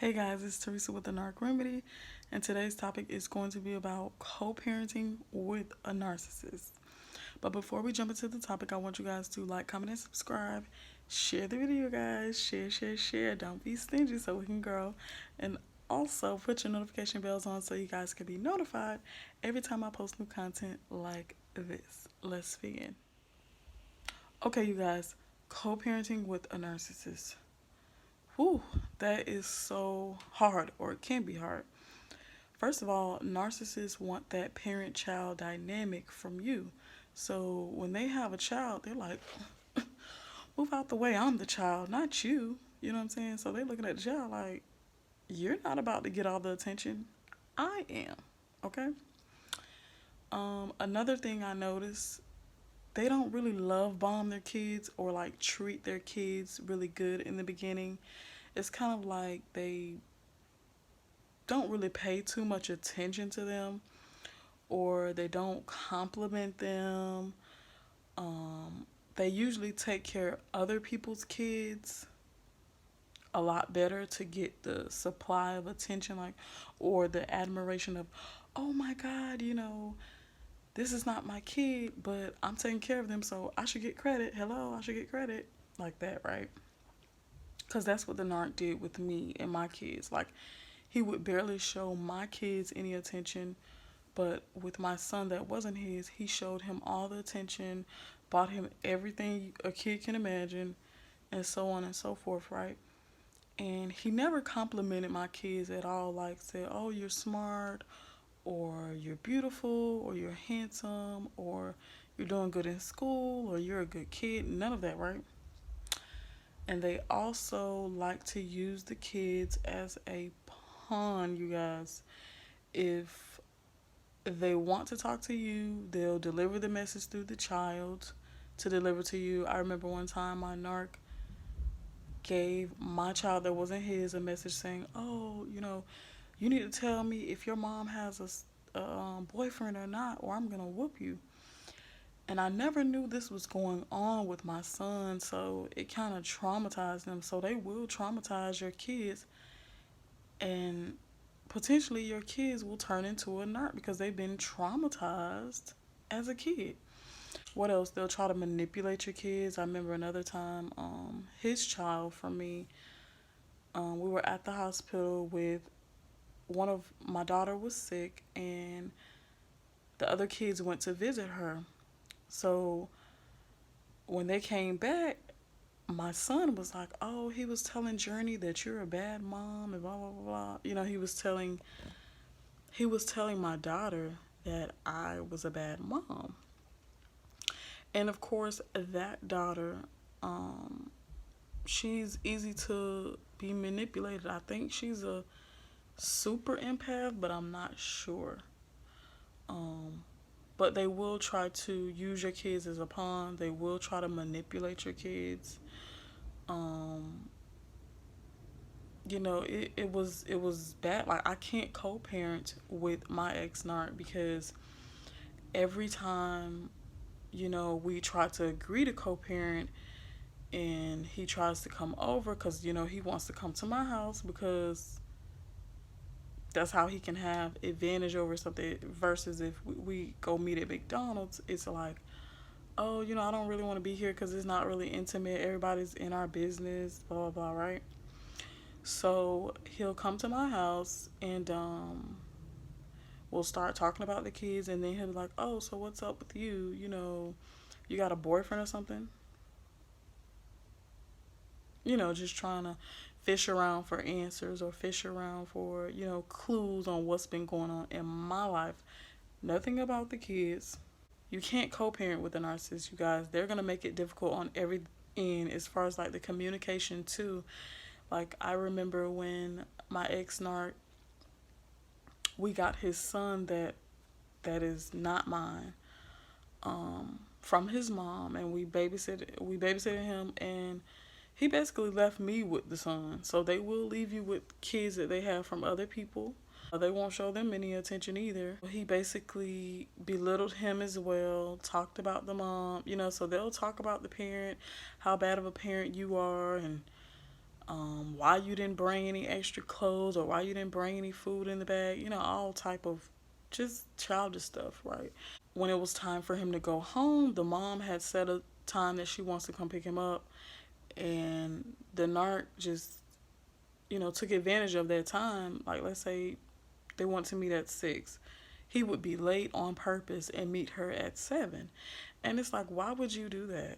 Hey guys, it's Teresa with the Narc Remedy, and today's topic is going to be about co-parenting with a narcissist. But before we jump into the topic, I want you guys to like, comment, and subscribe. Share the video, guys. Share, share, share. Don't be stingy so we can grow. And also put your notification bells on so you guys can be notified every time I post new content like this. Let's begin. Okay, you guys, co-parenting with a narcissist. Whew, that is so hard, or it can be hard. First of all, narcissists want that parent child dynamic from you. So when they have a child, they're like, move out the way, I'm the child, not you. You know what I'm saying? So they're looking at the child like, you're not about to get all the attention. I am. Okay? Another thing I noticed, they don't really love bomb their kids or like treat their kids really good in the beginning. It's kind of like they don't really pay too much attention to them, or they don't compliment them. They usually take care of other people's kids a lot better to get the supply of attention, like, or the admiration of, oh my God, this is not my kid, but I'm taking care of them, so I should get credit. Hello, I should get credit. Like that, right? Because that's what the narc did with me and my kids. Like, he would barely show my kids any attention, but with my son that wasn't his, he showed him all the attention, bought him everything a kid can imagine, and so on and so forth, right? And he never complimented my kids at all, like said, oh, you're smart, or you're beautiful, or you're handsome, or you're doing good in school, or you're a good kid. None of that, right? And they also like to use the kids as a pawn, you guys. If they want to talk to you, they'll deliver the message through the child to deliver to you. I remember one time my narc gave my child that wasn't his a message saying, oh, you need to tell me if your mom has a boyfriend or not, or I'm going to whoop you. And I never knew this was going on with my son, so it kind of traumatized them. So they will traumatize your kids, and potentially your kids will turn into a narc because they've been traumatized as a kid. What else? They'll try to manipulate your kids. I remember another time, his child from me, we were at the hospital with one of my daughter was sick, and the other kids went to visit her. So when they came back, my son was like, oh, he was telling Journey that you're a bad mom and blah blah blah blah. He was telling my daughter that I was a bad mom. And of course that daughter, she's easy to be manipulated. I think she's a super empath, but I'm not sure. But they will try to use your kids as a pawn. They will try to manipulate your kids. Um, it was bad. Like, I can't co-parent with my ex narc because every time, we try to agree to co-parent, and he tries to come over because he wants to come to my house because that's how he can have advantage over something, versus if we go meet at McDonald's, it's like, oh, I don't really want to be here because it's not really intimate, everybody's in our business, blah blah blah, right? So he'll come to my house, and we'll start talking about the kids, and then he'll be like, oh, so what's up with you? You got a boyfriend or something? Just trying to fish around for answers, or fish around for, clues on what's been going on in my life. Nothing about the kids. You can't co-parent with a narcissist, you guys. They're going to make it difficult on every end, as far as like the communication too. Like, I remember when my ex-narc, we got his son that is not mine, from his mom, and we babysitted him, and he basically left me with the son. So they will leave you with kids that they have from other people. They won't show them any attention either. He basically belittled him as well, talked about the mom, so they'll talk about the parent, how bad of a parent you are, and why you didn't bring any extra clothes or why you didn't bring any food in the bag, all type of just childish stuff, right? When it was time for him to go home, the mom had set a time that she wants to come pick him up, and the narc just, took advantage of that time. Like, let's say they want to meet at 6. He would be late on purpose and meet her at 7. And it's like, why would you do that?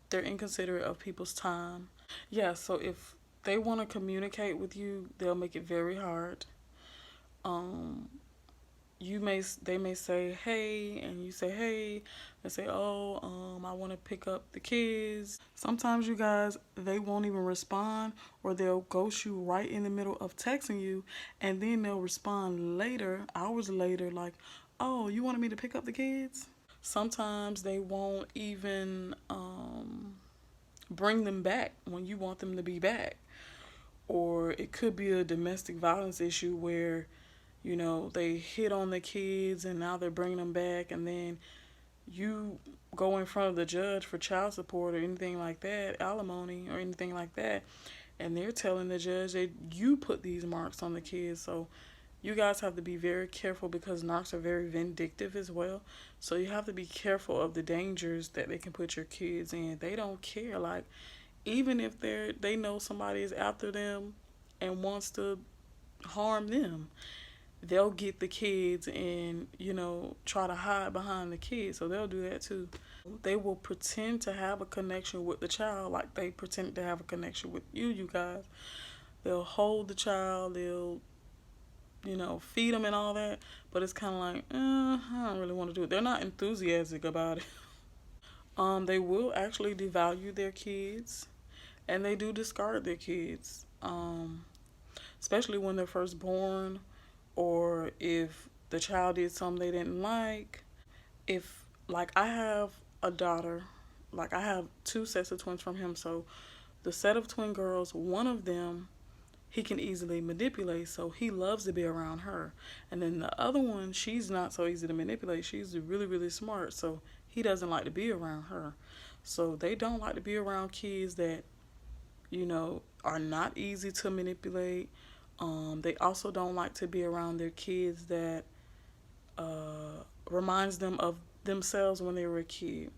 They're inconsiderate of people's time. Yeah, so if they want to communicate with you, they'll make it very hard. Um, they may say hey, and you say hey. They say, oh, I want to pick up the kids. Sometimes you guys, they won't even respond, or they'll ghost you right in the middle of texting you, and then they'll respond later, hours later, like, oh, you wanted me to pick up the kids. Sometimes they won't even bring them back when you want them to be back. Or it could be a domestic violence issue where, they hit on the kids and now they're bringing them back, and then you go in front of the judge for child support or anything like that, alimony or anything like that, and they're telling the judge that you put these marks on the kids. So you guys have to be very careful because narcs are very vindictive as well. So you have to be careful of the dangers that they can put your kids in. They don't care. Like, even if they know somebody is after them and wants to harm them, they'll get the kids and, try to hide behind the kids. So they'll do that too. They will pretend to have a connection with the child like they pretend to have a connection with you guys. They'll hold the child, they'll, feed them and all that, but it's kind of like, I don't really want to do it. They're not enthusiastic about it. They will actually devalue their kids, and they do discard their kids, especially when they're first born, or if the child did something they didn't like. If, like, I have a daughter, like, I have 2 sets of twins from him, so the set of twin girls, one of them he can easily manipulate, so he loves to be around her. And then the other one, she's not so easy to manipulate. She's really, really smart, so he doesn't like to be around her. So they don't like to be around kids that, are not easy to manipulate. They also don't like to be around their kids that reminds them of themselves when they were a kid.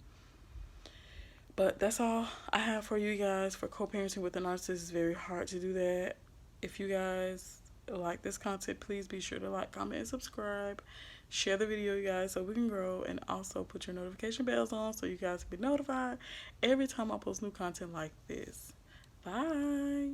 But that's all I have for you guys for co-parenting with a narcissist. It's very hard to do that. If you guys like this content, please be sure to like, comment, and subscribe. Share the video, you guys, so we can grow. And also put your notification bells on so you guys can be notified every time I post new content like this. Bye.